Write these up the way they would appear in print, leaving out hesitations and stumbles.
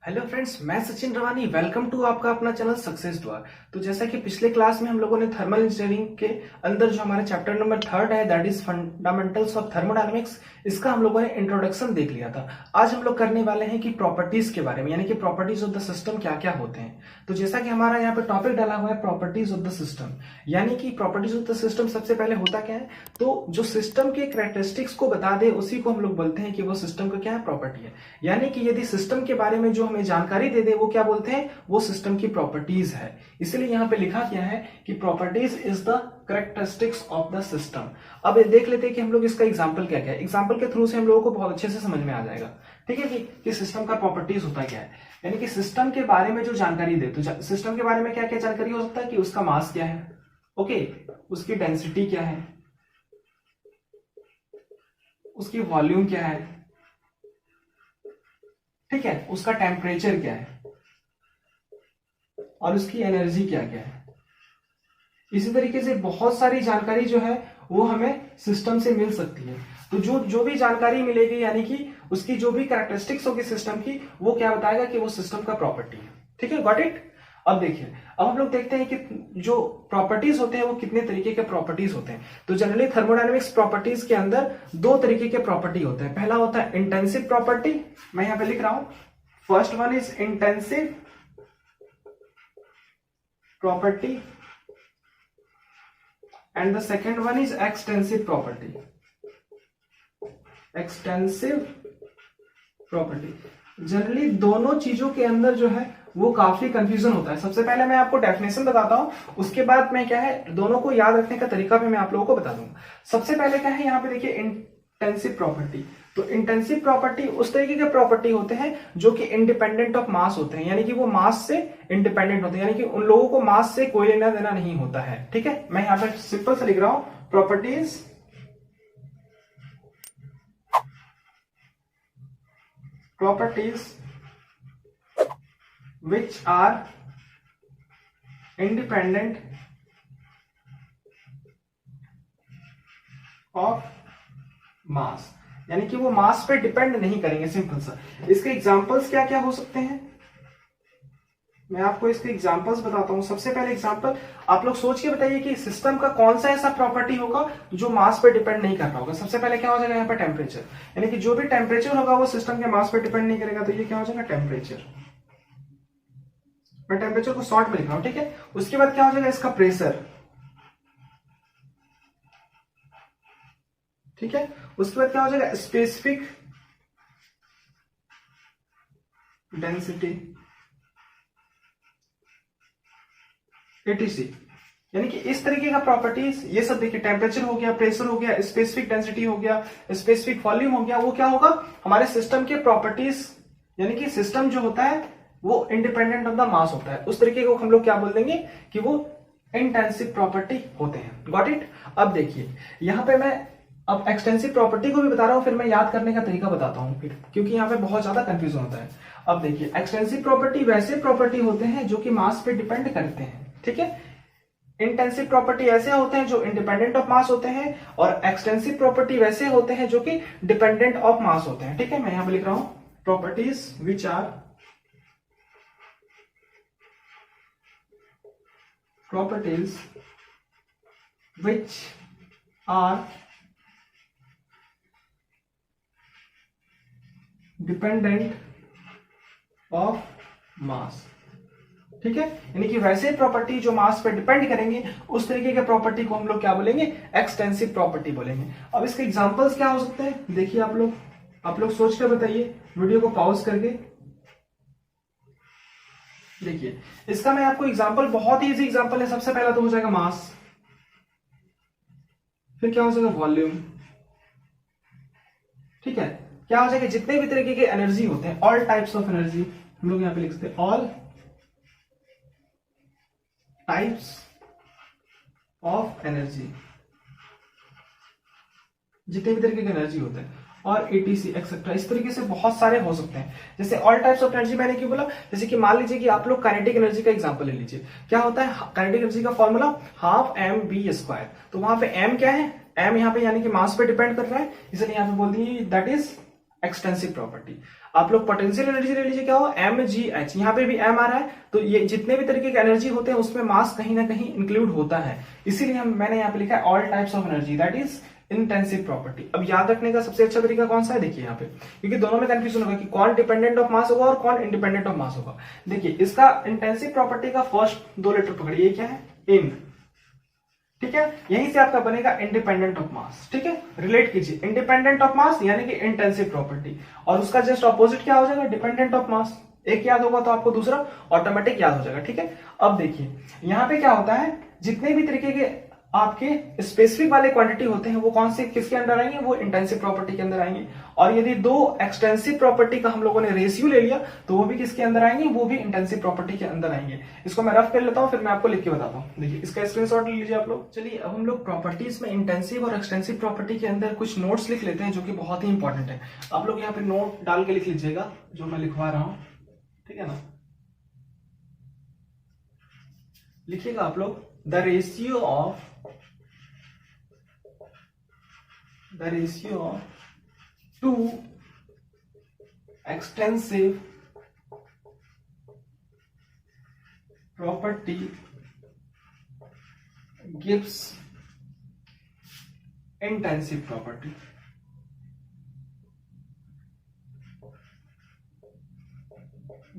Hello friends, मैं सचिन रवानी। Welcome to आपका अपना चैनल सक्सेस द्वार। तो जैसा कि पिछले क्लास में हम लोगों ने थर्मल इंजीनियरिंग के अंदर जो हमारा चैप्टर नंबर 3 है that is fundamentals of thermodynamics, इसका हम लोगों ने इंट्रोडक्शन देख लिया था। आज हम लोग करने वाले हैं कि प्रॉपर्टीज के बारे में, यानी कि प्रॉपर्टीज ऑफ द सिस्टम क्या क्या होते हैं। तो जैसा कि हमारा यहाँ पे टॉपिक डाला हुआ है प्रॉपर्टीज ऑफ द सिस्टम, यानी कि प्रॉपर्टीज ऑफ द सिस्टम सबसे पहले होता क्या है, तो जो सिस्टम के कैरेक्टरिस्टिक्स को बता दे उसी को हम लोग बोलते हैं कि वो सिस्टम का क्या है, प्रॉपर्टी है। यानी कि यदि सिस्टम के बारे में जो हमें जानकारी दे दे वो क्या बोलते हैं, वो सिस्टम की प्रॉपर्टीज है। इसलिए यहां पे लिखा क्या है कि properties is the characteristics of the system. अब देख लेते हैं कि हम लोग इसका एग्जांपल क्या क्या है। एग्जांपल के थ्रू से हम लोगों को बहुत अच्छे से समझ में आ जाएगा, ठीक है, कि सिस्टम का प्रॉपर्टीज होता क्या है। यानी कि सिस्टम के बारे में जो जानकारी दे, तो सिस्टम के बारे में क्या क्या जानकारी हो सकता है कि उसका मास क्या है, ओके, उसकी डेंसिटी क्या है, उसकी वॉल्यूम क्या है, ठीक है, उसका टेम्परेचर क्या है और उसकी एनर्जी क्या क्या है। इसी तरीके से बहुत सारी जानकारी जो है वो हमें सिस्टम से मिल सकती है। तो जो भी जानकारी मिलेगी, यानी कि उसकी जो भी कैरेक्टरिस्टिक्स होगी सिस्टम की, वो क्या बताएगा कि वो सिस्टम का प्रॉपर्टी है। ठीक है, गॉट इट। अब देखिए, अब हम लोग देखते हैं कि जो प्रॉपर्टीज होते हैं वो कितने तरीके के प्रॉपर्टीज होते हैं। तो जनरली थर्मोडायनेमिक्स प्रॉपर्टीज के अंदर दो तरीके के प्रॉपर्टी होते हैं। पहला होता है इंटेंसिव प्रॉपर्टी, मैं यहां पे लिख रहा हूं, first one is intensive property and the second one is extensive property. Extensive property generally दोनों चीजों के अंदर जो है वो काफी कंफ्यूजन होता है। सबसे पहले मैं आपको डेफिनेशन बताता हूं, उसके बाद मैं क्या है दोनों को याद रखने का तरीका भी मैं आप लोगों को बता दूंगा। सबसे पहले क्या है, यहाँ पे देखिए इंटेंसिव प्रॉपर्टी। तो इंटेंसिव प्रॉपर्टी उस तरीके के प्रॉपर्टी होते हैं जो कि इंडिपेंडेंट ऑफ मास होते हैं, यानी कि वो मास से इंडिपेंडेंट होते हैं, यानी कि उन लोगों को मास से कोई लेना देना नहीं होता है। ठीक है, मैं यहां पर सिंपल से लिख रहा हूं, properties which are independent of mass, यानी कि वो मास पे डिपेंड नहीं करेंगे। सिंपल सा इसके एग्जांपल्स क्या क्या हो सकते हैं, मैं आपको इसके एग्जांपल्स बताता हूं। सबसे पहले एग्जांपल आप लोग सोच के बताइए कि सिस्टम का कौन सा ऐसा प्रॉपर्टी होगा जो मास पे डिपेंड नहीं कर रहा होगा। सबसे पहले क्या हो जाएगा यहाँ पे, टेम्परेचर, यानी कि जो भी टेम्परेचर होगा वो सिस्टम के मास पे डिपेंड नहीं करेगा। तो ये क्या हो जाएगा, टेम्परेचर। मैं टेम्परेचर को शॉर्ट में लिख रहा हूं, ठीक है। उसके बाद क्या हो जाएगा, इसका प्रेशर, ठीक है। उसके बाद क्या हो जाएगा, स्पेसिफिक डेंसिटी, एटीसी। यानी कि इस तरीके का प्रॉपर्टीज, ये सब देखिए, टेम्परेचर हो गया, प्रेशर हो गया, स्पेसिफिक डेंसिटी हो गया, स्पेसिफिक वॉल्यूम हो गया, वो क्या होगा, हमारे सिस्टम के प्रॉपर्टीज। यानी कि सिस्टम जो होता है वो इंडिपेंडेंट ऑफ द मास होता है। उस तरीके को हम लोग क्या बोल देंगे कि वो इंटेंसिव प्रॉपर्टी होते हैं। Got it. अब देखिए यहां पे मैं अब एक्सटेंसिव प्रॉपर्टी को भी बता रहा हूं, फिर मैं याद करने का तरीका बताता हूं फिर, क्योंकि यहाँ पे बहुत ज्यादा कंफ्यूजन होता है। अब देखिए, एक्सटेंसिव प्रॉपर्टी वैसे प्रॉपर्टी होते हैं जो कि मास पे डिपेंड करते हैं, ठीक है। इंटेंसिव प्रॉपर्टी ऐसे होते हैं जो इंडिपेंडेंट ऑफ मास होते हैं, और एक्सटेंसिव प्रॉपर्टी वैसे होते हैं जो कि डिपेंडेंट ऑफ मास होते हैं। ठीक है, मैं यहां पे लिख रहा हूं, properties which are properties which are dependent of mass। ठीक है, यानी कि वैसे प्रॉपर्टी जो मास पे डिपेंड करेंगे उस तरीके के प्रॉपर्टी को हम लोग क्या बोलेंगे, एक्सटेंसिव प्रॉपर्टी बोलेंगे। अब इसके एग्जांपल्स क्या हो सकते हैं, देखिए आप लोग सोच कर बताइए, वीडियो को पॉज करके देखिए। इसका मैं आपको एग्जांपल, बहुत ही इजी एग्जांपल है। सबसे पहला तो हो जाएगा मास, फिर क्या हो जाएगा, वॉल्यूम, ठीक है। क्या हो जाएगा, जितने भी तरीके के एनर्जी होते हैं, ऑल टाइप्स ऑफ एनर्जी, हम लोग यहां पे लिख सकते हैं ऑल टाइप्स ऑफ एनर्जी, जितने भी तरीके के एनर्जी होते हैं, और एटीसी एक्सेट्रा, इस तरीके से बहुत सारे हो सकते हैं। जैसे ऑल टाइप्स ऑफ एनर्जी मैंने क्यों बोला, जैसे कि मान लीजिए कि आप लोग काइनेटिक एनर्जी का एग्जांपल ले लीजिए। क्या होता है काइनेटिक एनर्जी का formula, half M V square. तो वहां पे एम क्या है, एम यहाँ पे यानी कि मास पे डिपेंड कर रहा है, इसलिए यहाँ पे बोल दिए दैट इज एक्सटेंसिव प्रॉपर्टी। आप लोग पोटेंशियल एनर्जी ले लीजिए, क्या हो mgh, यहाँ पे भी m आ रहा है, तो ये जितने भी तरीके के एनर्जी होते हैं उसमें मास कहीं ना कहीं इंक्लूड होता है, इसीलिए मैंने यहाँ पे लिखा है all types of energy that is intensive property. अब याद रखने का सबसे अच्छा तरीका कौन सा है, देखिए यहाँ पे, क्योंकि दोनों में कंफ्यूजन होगा कि कौन डिपेंडेंट ऑफ मास होगा और कौन इंडिपेंडेंट ऑफ मास होगा। देखिए इसका इंटेंसिव प्रॉपर्टी का फर्स्ट 2 लेटर पकड़िए, क्या है, इन, ठीक है, यहीं से आपका बनेगा इंडिपेंडेंट ऑफ मास, ठीक है, रिलेट कीजिए इंडिपेंडेंट ऑफ मास यानी कि इंटेंसिव प्रॉपर्टी, और उसका जस्ट ऑपोजिट क्या हो जाएगा, डिपेंडेंट ऑफ मास। एक याद होगा तो आपको दूसरा ऑटोमेटिक याद हो जाएगा, ठीक है। अब देखिए यहाँ पे क्या होता है, जितने भी तरीके के आपके स्पेसिफिक वाले क्वांटिटी होते हैं वो कौन से किसके अंदर आएंगे, वो इंटेंसिव प्रॉपर्टी के अंदर आएंगे, और यदि 2 एक्सटेंसिव प्रॉपर्टी का हम लोगों ने रेशियो ले लिया तो वो भी किसके अंदर आएंगे, वो भी इंटेंसिव प्रॉपर्टी के अंदर आएंगे। इसको मैं रफ कर लेता हूं, फिर मैं आपको लिख के बताता हूं। देखिए इसका स्क्रीनशॉट ले लीजिए आप लोग। चलिए अब हम लोग प्रॉपर्टीज में इंटेंसिव और एक्सटेंसिव प्रॉपर्टी के अंदर कुछ नोट्स लिख लेते हैं जो कि बहुत ही इंपॉर्टेंट है। आप लोग यहाँ पे नोट डाल के लिख लीजिएगा जो मैं लिखवा रहा हूं, ठीक है ना। लिखिएगा आप लोग, the ratio of two extensive property gives intensive property।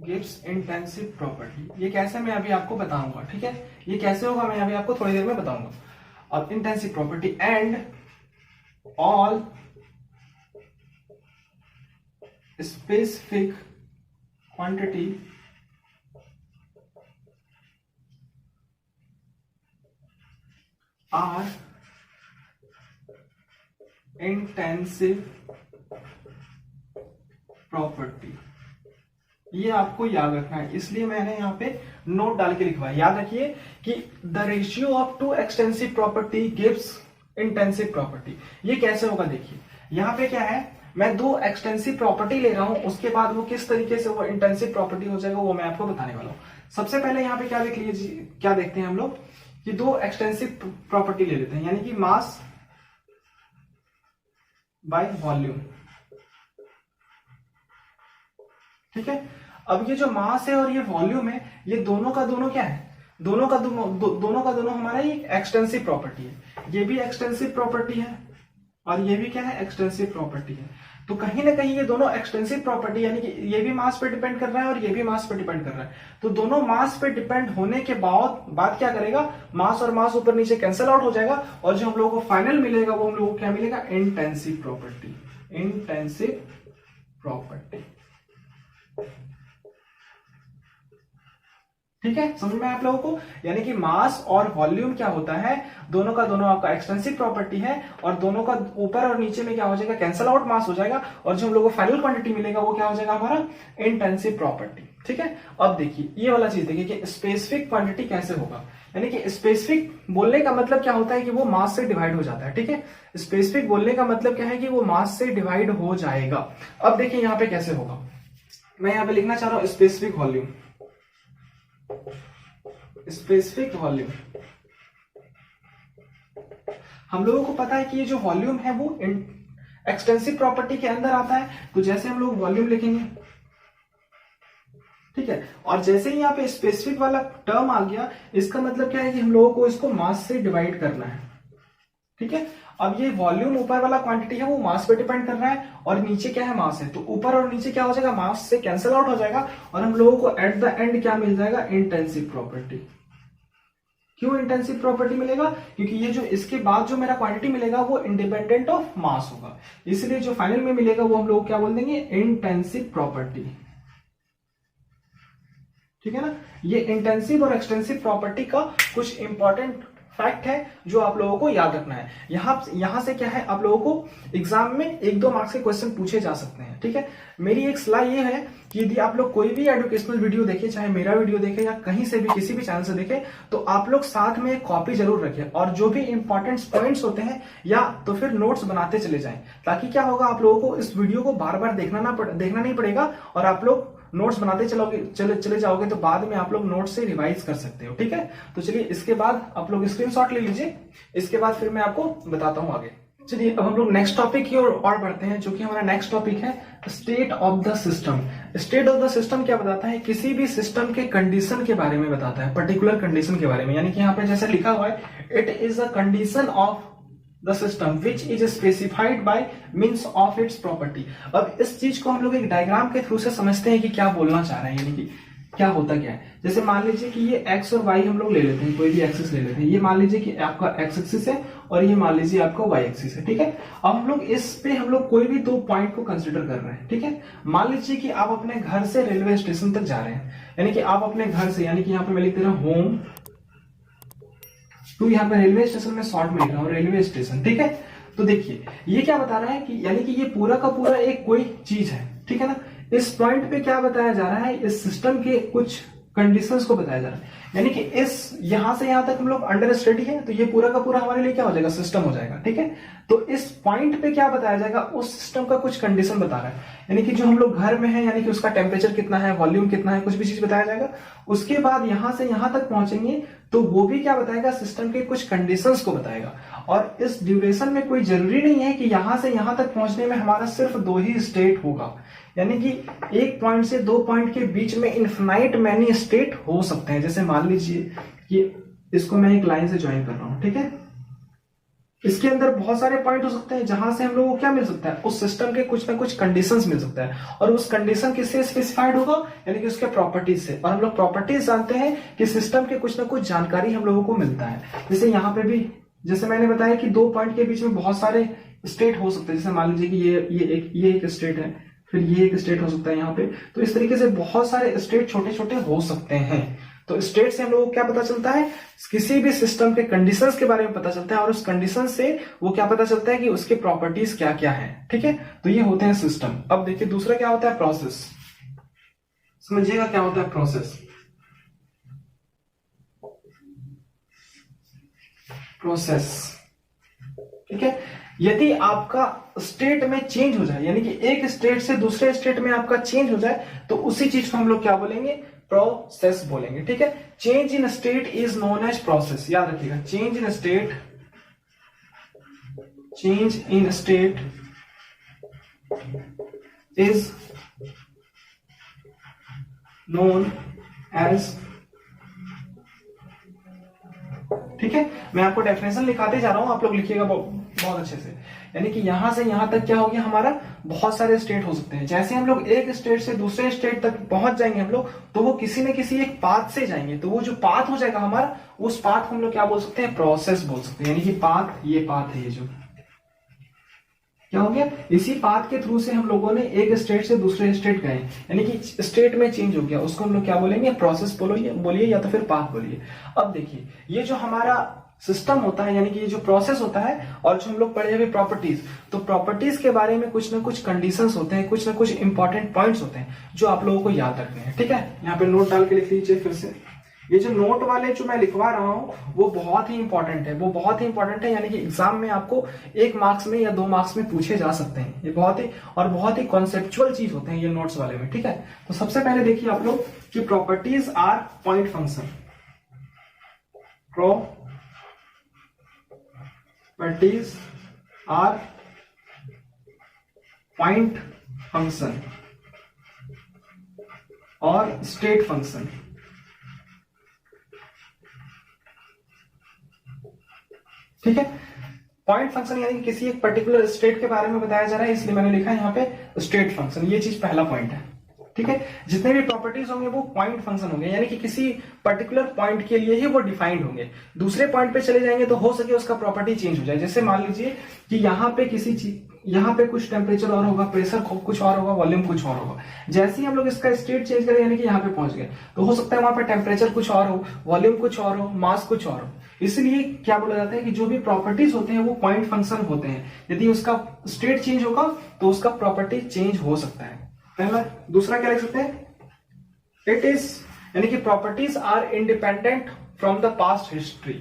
Gives intensive property, ये कैसे मैं अभी आपको बताऊंगा, ठीक है, ये कैसे होगा मैं अभी आपको थोड़ी देर में बताऊंगा। अब intensive property and all specific quantity are intensive property। ये आपको याद रखना है, इसलिए मैंने यहाँ पे नोट डाल के लिखवाया। याद रखिए कि the ratio of 2 extensive property gives intensive property. ये कैसे होगा, देखिए यहाँ पे क्या है, मैं 2 एक्सटेंसिव प्रॉपर्टी ले रहा हूं, उसके बाद वो किस तरीके से वो इंटेंसिव प्रॉपर्टी हो जाएगा वो मैं आपको बताने वाला हूं। सबसे पहले यहाँ पे क्या देख लीजिए, क्या देखते हैं हम लोग कि 2 एक्सटेंसिव प्रॉपर्टी ले लेते हैं, यानी कि मास बाय वॉल्यूम, ठीक है। अब ये जो मास है और ये वॉल्यूम है, ये दोनों का दोनों क्या है, दोनों का दोनों हमारा एक एक्सटेंसिव प्रॉपर्टी है। ये भी एक्सटेंसिव प्रॉपर्टी है और ये भी क्या है, एक्सटेंसिव प्रॉपर्टी है। तो कहीं ना कहीं ये दोनों एक्सटेंसिव प्रॉपर्टी, यानी कि ये भी मास पे डिपेंड कर रहा है और ये भी मास पे डिपेंड कर रहा है। तो दोनों मास पे डिपेंड होने के बाद क्या करेगा, मास और मास ऊपर नीचे कैंसिल आउट हो जाएगा, और जो हम लोगों को फाइनल मिलेगा वो हम लोगों को क्या मिलेगा, इंटेंसिव प्रॉपर्टी। इंटेंसिव प्रॉपर्टी, ठीक है, समझ में आप लोगों को। यानी कि मास और वॉल्यूम क्या होता है, दोनों का दोनों आपका एक्सटेंसिव प्रॉपर्टी है, और दोनों का ऊपर और नीचे में क्या हो जाएगा, कैंसल आउट मास हो जाएगा, और जो हम लोगों को फाइनल क्वांटिटी मिलेगा वो क्या हो जाएगा, हमारा इंटेंसिव प्रॉपर्टी, ठीक है। अब देखिए ये वाला चीज देखिए कि स्पेसिफिक क्वांटिटी कैसे होगा, यानी कि स्पेसिफिक बोलने का मतलब क्या होता है कि वो मास से डिवाइड हो जाता है, ठीक है। स्पेसिफिक बोलने का मतलब क्या है कि वो मास से डिवाइड हो जाएगा। अब देखिए यहाँ पे कैसे होगा, मैं यहाँ पे लिखना चाह रहा हूं स्पेसिफिक वॉल्यूम, स्पेसिफिक वॉल्यूम। हम लोगों को पता है कि ये जो वॉल्यूम है वो एक्सटेंसिव प्रॉपर्टी के अंदर आता है, तो जैसे हम लोग वॉल्यूम लिखेंगे, ठीक है, और जैसे ही यहाँ पे स्पेसिफिक वाला टर्म आ गया, इसका मतलब क्या है कि हम लोगों को इसको मास से डिवाइड करना है, ठीक है। अब ये वॉल्यूम ऊपर वाला क्वांटिटी है वो मास पे डिपेंड कर रहा है, और नीचे क्या है, मास है, तो ऊपर और नीचे क्या हो जाएगा, मास से कैंसिल आउट हो जाएगा, और हम लोगों को एट द एंड क्या मिल जाएगा, इंटेंसिव प्रॉपर्टी। क्यों इंटेंसिव प्रॉपर्टी मिलेगा, क्योंकि ये जो इसके बाद जो मेरा क्वांटिटी मिलेगा वो इंडिपेंडेंट ऑफ मास होगा, इसलिए जो फाइनल में मिलेगा वो हम लोग क्या बोल देंगे, इंटेंसिव प्रॉपर्टी, ठीक है ना। ये इंटेंसिव और एक्सटेंसिव प्रॉपर्टी का कुछ इंपॉर्टेंट फैक्ट है जो आप लोगों को याद रखना है। यहां से क्या है, आप लोगों को एग्जाम में 1-2 मार्क्स के क्वेश्चन पूछे जा सकते हैं, ठीक है। मेरी एक सलाह ये है कि यदि आप लोग कोई भी एजुकेशनल वीडियो देखें, चाहे मेरा वीडियो देखें या कहीं से भी किसी भी चैनल से देखें, तो आप लोग साथ में एक कॉपी जरूर रखें, और जो भी इंपॉर्टेंट पॉइंट्स होते हैं या तो फिर नोट्स बनाते चले जाएं, ताकि क्या होगा, आप लोगों को इस वीडियो को बार बार देखना नहीं पड़ेगा, और आप लोग नोट्स बनाते चले जाओगे तो बाद में आप लोग नोट्स से रिवाइज कर सकते हो, ठीक है। तो चलिए इसके बाद आप लोग स्क्रीनशॉट ले लीजिए, इसके बाद फिर मैं आपको बताता हूं आगे। चलिए अब हम लोग नेक्स्ट टॉपिक की ओर और बढ़ते हैं, जो कि हमारा नेक्स्ट टॉपिक है state of the system. State of the system क्या बताता है? किसी भी सिस्टम के कंडीशन के बारे में बताता है, पर्टिकुलर कंडीशन के बारे में। यानी कि यहाँ पे जैसे लिखा हुआ है, it is a condition of the system which is specified by means of its property. अब इस चीज को हम लोग एक डायग्राम के थ्रू से समझते हैं कि क्या बोलना चाह रहे हैं, यानी कि क्या होता क्या है। जैसे मान लीजिए कि ये एक्स और वाई हम लोग ले लेते हैं, कोई भी एक्सिस ले लेते हैं। ये मान लीजिए कि आपका एक्स एक्सिस है और ये मान लीजिए आपका वाई एक्सिस है, ठीक है। अब हम लोग इस पे हम लोग कोई भी दो पॉइंट को कंसिडर कर रहे हैं, ठीक है। मान लीजिए कि आप अपने घर से रेलवे स्टेशन तक जा रहे हैं, यानी कि आप अपने घर से, यानी कि यहाँ पे मैं लिख दे रहा हूं होम टू, यहाँ पे रेलवे स्टेशन में शॉर्ट में लिख रहा हूँ रेलवे स्टेशन, ठीक है। तो देखिए ये क्या बता रहा है कि यानी कि ये पूरा का पूरा एक कोई चीज है, ठीक है ना। इस पॉइंट पे क्या बताया जा रहा है? इस सिस्टम के कुछ कंडीशंस को बताया जा रहा है। यानी कि इस यहां से यहां तक हम लोग अंडर स्टडी है, तो ये पूरा का पूरा हमारे लिए क्या हो जाएगा? सिस्टम हो जाएगा, ठीक है। तो इस पॉइंट पे क्या बताया जाएगा? उस सिस्टम का कुछ कंडीशन बता रहा है। यानी कि जो हम लोग घर में है, यानी कि उसका टेम्परेचर कितना है, वॉल्यूम कितना है, कुछ भी चीज बताया जाएगा। उसके बाद यहां से यहां तक पहुंचेंगे तो वो भी क्या बताएगा? सिस्टम के कुछ कंडीशंस को बताएगा। और इस ड्यूरेशन में कोई जरूरी नहीं है कि यहां से यहां तक पहुंचने में हमारा सिर्फ दो ही स्टेट होगा। यानी कि एक पॉइंट से दो पॉइंट के बीच में इन्फिनाइट मैनी स्टेट हो सकते हैं। जैसे मान लीजिए कि इसको मैं एक लाइन से ज्वाइन कर रहा हूं, ठीक है। इसके अंदर बहुत सारे पॉइंट हो सकते हैं जहां से हम लोगों को क्या मिल सकता है? उस सिस्टम के कुछ ना कुछ कंडीशंस मिल सकता है। और उस कंडीशन किससे स्पेसिफाइड होगा? यानी कि उसके प्रॉपर्टीज से। और हम लोग प्रॉपर्टीज जानते हैं कि सिस्टम के कुछ ना कुछ जानकारी हम लोगों को मिलता है। जैसे यहाँ पे भी जैसे मैंने बताया कि दो पॉइंट के बीच में बहुत सारे स्टेट हो सकते हैं। जैसे मान लीजिए कि ये एक स्टेट है, फिर ये एक स्टेट हो सकता है यहाँ पे। तो इस तरीके से बहुत सारे स्टेट छोटे छोटे हो सकते हैं। तो स्टेट से हम लोगों को क्या पता चलता है? किसी भी सिस्टम के कंडीशंस के बारे में पता चलता है। और उस कंडीशन से वो क्या पता चलता है कि उसके प्रॉपर्टीज क्या क्या है, ठीक है। तो ये होते हैं सिस्टम। अब देखिए दूसरा क्या होता है? प्रोसेस। समझिएगा क्या होता है प्रोसेस। प्रोसेस, ठीक है। यदि आपका स्टेट में चेंज हो जाए, यानी कि एक स्टेट से दूसरे स्टेट में आपका चेंज हो जाए, तो उसी चीज को हम लोग क्या बोलेंगे? प्रोसेस बोलेंगे, ठीक है। Change in state is known as process. याद रखिएगा, change in state is known as, ठीक है। मैं आपको डेफिनेशन लिखाते जा रहा हूं, आप लोग लिखिएगा बहुत अच्छे से। यानी कि यहां से यहां तक क्या हो गया? हमारा बहुत सारे स्टेट हो सकते हैं। जैसे हम लोग एक स्टेट से दूसरे स्टेट तक पहुंच जाएंगे हम लोग, तो वो किसी न किसी एक पाथ से जाएंगे। तो वो जो पाथ हो जाएगा हमारा, उस पाथ को हम लोग क्या बोल सकते हैं? प्रोसेस बोल सकते हैं। यानी कि पाथ, ये पाथ है, ये जो क्या हो गया? इसी पाथ के थ्रू से हम लोगों ने एक स्टेट से दूसरे स्टेट गए, यानी कि स्टेट में चेंज हो गया, उसको हम लोग क्या बोलेंगे? प्रोसेस बोलिए या तो फिर पाथ बोलिए। अब देखिए ये जो हमारा सिस्टम होता है, यानी कि ये जो प्रोसेस होता है, और जो हम लोग पढ़े हुए प्रॉपर्टीज, तो प्रॉपर्टीज के बारे में कुछ ना कुछ कंडीशंस होते हैं, कुछ ना कुछ इंपॉर्टेंट पॉइंट्स होते हैं जो आप लोगों को याद रखने हैं, ठीक है। यहाँ पे नोट डाल के लिख लीजिए फिर से। ये जो नोट वाले जो मैं लिखवा रहा हूं वो बहुत ही इंपॉर्टेंट है, वो बहुत ही इंपॉर्टेंट है। यानी कि एग्जाम में आपको 1 मार्क्स में या 2 मार्क्स में पूछे जा सकते हैं। ये बहुत ही कॉन्सेप्चुअल चीज होते हैं ये नोट्स वाले में, ठीक है। तो सबसे पहले देखिए आप लोग कि properties are point function. Properties are point function और स्टेट फंक्शन, ठीक है। पॉइंट फंक्शन यानी कि किसी एक पर्टिकुलर स्टेट के बारे में बताया जा रहा है, इसलिए मैंने लिखा है यहाँ पे स्टेट फंक्शन। ये चीज पहला पॉइंट है, ठीक है। जितने भी प्रॉपर्टीज होंगे वो पॉइंट फंक्शन होंगे, यानी कि किसी पर्टिकुलर पॉइंट के लिए ही वो डिफाइंड होंगे। दूसरे पॉइंट पे चले जाएंगे तो हो सके उसका प्रॉपर्टी चेंज हो जाए। जैसे मान लीजिए कि यहाँ पे किसी चीज, यहाँ पे कुछ टेम्परेचर और होगा, प्रेशर कुछ और होगा, वॉल्यूम कुछ और होगा। जैसे ही हम लोग इसका स्टेट चेंज करें, यानी कि यहाँ पे पहुंच गए, तो हो सकता है वहां पे टेम्परेचर कुछ और हो, वॉल्यूम कुछ और हो, मास कुछ और हो। इसलिए क्या बोला जाता है कि जो भी प्रॉपर्टीज होते हैं वो पॉइंट फंक्शन होते हैं। यदि उसका स्टेट चेंज होगा तो उसका प्रॉपर्टी चेंज हो सकता है, पहला। दूसरा क्या लिख सकते हैं? इट इज, यानी कि properties are independent from the past history.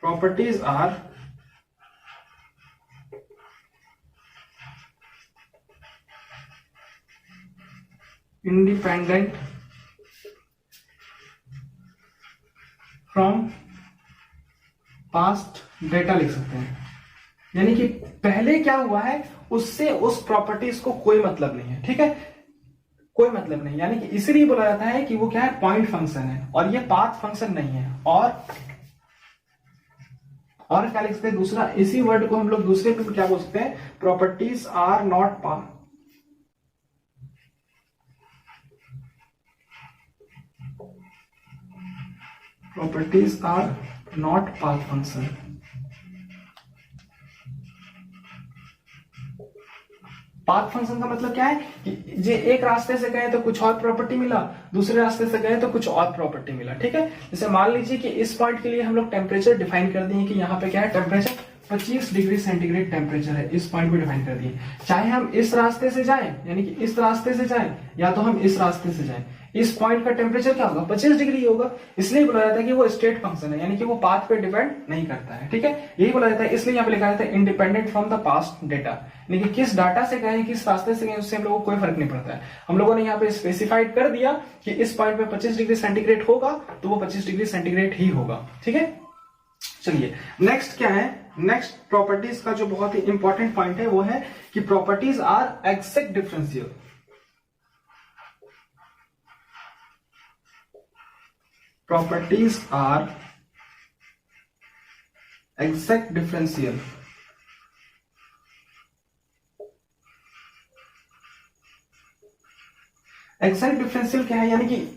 Properties are independent from past data लिख सकते हैं, यानी कि पहले क्या हुआ है उससे उस प्रॉपर्टीज को कोई मतलब नहीं है, ठीक है, कोई मतलब नहीं, यानी कि इसीलिए बोला जाता है कि वो क्या है, पॉइंट फंक्शन है और ये पाथ फंक्शन नहीं है। और क्या लिख सकते हैं दूसरा, इसी वर्ड को हम लोग दूसरे पे क्या बोल सकते हैं, properties are not path, properties are not path function. Path function का मतलब क्या है कि जे एक रास्ते से गए तो कुछ और प्रॉपर्टी मिला, दूसरे रास्ते से गए तो कुछ और प्रॉपर्टी मिला, ठीक है। जैसे मान लीजिए कि इस पॉइंट के लिए हम लोग टेम्परेचर डिफाइन कर दिए कि यहाँ पे क्या है, टेम्परेचर 25 डिग्री सेंटीग्रेड टेम्परेचर है, इस पॉइंट को डिफाइन कर दिए। चाहे हम इस रास्ते से जाएं, यानी कि इस रास्ते से जाएं, या तो हम इस रास्ते से जाएं, इस पॉइंट का टेम्परेचर क्या होगा, 25 डिग्री होगा। इसलिए बोला जाता है कि वो स्टेट फंक्शन है, यानी कि वो पाथ पे डिपेंड नहीं करता है, ठीक है। यही बोला जाता है, इसलिए यहाँ पे लिखा जाता है independent from the past data, यानी कि किस डाटा से गए, किस रास्ते से गए, उससे हम लोगों को कोई फर्क नहीं पड़ता है। हम लोगों ने यहाँ पे स्पेसिफाइड कर दिया कि इस पॉइंट पे 25 डिग्री सेंटीग्रेड होगा तो वो 25 डिग्री सेंटीग्रेड ही होगा, ठीक है। चलिए नेक्स्ट क्या है, नेक्स्ट प्रॉपर्टीज का जो बहुत ही इंपॉर्टेंट पॉइंट है वो है कि properties are exact differential. Properties are exact differential. Exact differential क्या है, यानी कि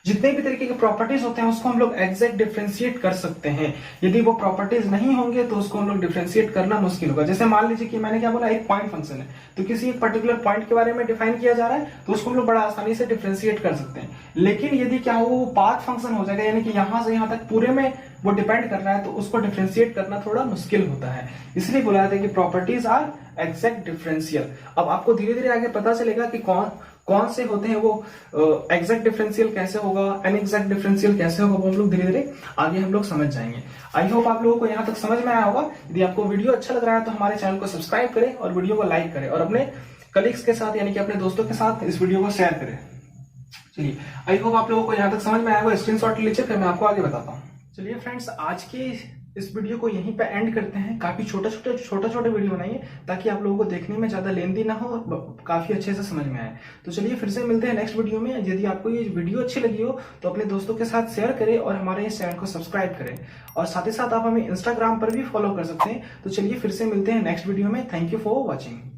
जितने भी तरीके के प्रॉपर्टीज होते हैं उसको हम लोग एग्जैक्ट डिफरेंशिएट कर सकते हैं। यदि वो प्रॉपर्टीज नहीं होंगे तो उसको हम लोग डिफरेंशिएट करना मुश्किल होगा। जैसे मान लीजिए कि मैंने क्या बोला, एक पॉइंट फंक्शन है, तो किसी एक पर्टिकुलर पॉइंट के बारे में डिफाइन किया जा रहा है तो उसको हम लोग बड़ा आसानी से डिफरेंशिएट कर सकते हैं। लेकिन यदि क्या हो, वो पाथ फंक्शन हो जाएगा, यानी कि यहां से यहां तक पूरे में वो डिपेंड कर रहा है, तो उसको डिफरेंशिएट करना थोड़ा मुश्किल होता है। इसलिए बोला जाता है कि प्रॉपर्टीज आर एग्जैक्ट डिफरेंशियल। अब आपको धीरे धीरे आगे पता चलेगा कि कौन से होते हैं वो एग्जैक्ट डिफरेंशियल कैसे होगा, अनएग्जैक्ट डिफरेंशियल कैसे होगा, वो हम लोग धीरे धीरे आगे हम लोग समझ जाएंगे। आई होप आप लोगों को यहाँ तक समझ में आया होगा। यदि आपको वीडियो अच्छा लग रहा है तो हमारे चैनल को सब्सक्राइब करें और वीडियो को लाइक करें और अपने कलीग्स के साथ यानी कि अपने दोस्तों के साथ इस वीडियो को शेयर करें। चलिए आई होप आप लोगों को यहाँ तक समझ में आया होगा। स्क्रीनशॉट लीजिए, मैं आपको आगे बताता हूँ। चलिए फ्रेंड्स, आज के इस वीडियो को यहीं पे एंड करते हैं। काफी छोटे छोटे वीडियो बनाइए ताकि आप लोगों को देखने में ज्यादा लेंदी ना हो और काफी अच्छे से समझ में आए। तो चलिए फिर से मिलते हैं नेक्स्ट वीडियो में। यदि आपको ये वीडियो अच्छी लगी हो तो अपने दोस्तों के साथ शेयर करें और हमारे इस चैनल को सब्सक्राइब करें, और साथ ही साथ आप हमें इंस्टाग्राम पर भी फॉलो कर सकते हैं। तो चलिए फिर से मिलते हैं नेक्स्ट वीडियो में। Thank you for watching.